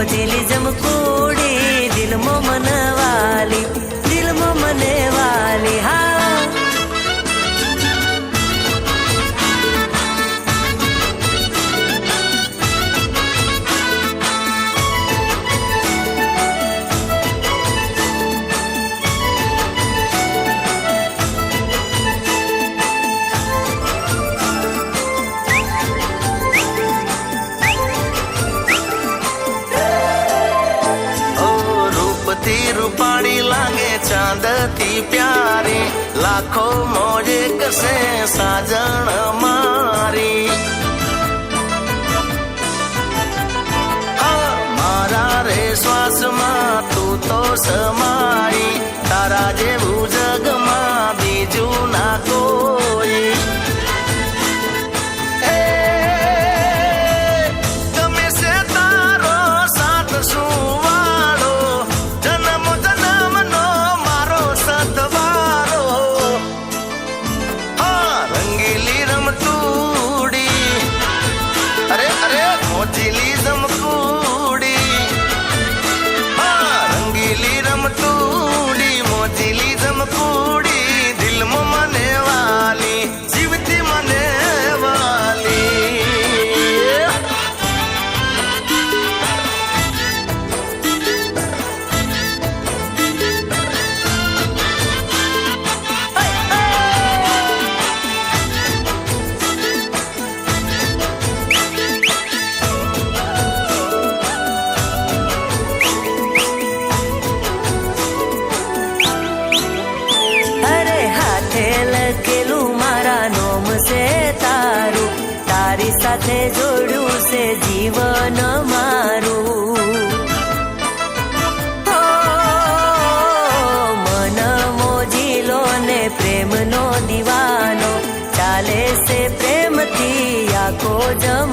મોજીલિઝમ કુડી દિલમાં મને વાલી, દિલમાં મને વાલી. હા रूपाड़ी लागे चांद थी प्यारी, लाखों मौजे कसे साजन मारी. हाँ मारा रे श्वास में तू तो समाई, तारा जेवू जग में बीजू ना कोई. गमे से तारो साथ सुवाड़ो, मोजीलिज़म कूड़ी. हाँ रंगीली रमतूड़ी, मोजीलिज़म कूड़ी दिल में मने वाली, जीवती मने वाली. તારી સાથે જોડ્યું છે જીવન મારું. મન મોજીલો ને પ્રેમનો દીવાનો, ચાલે છે પ્રેમથી આખો જમાનો.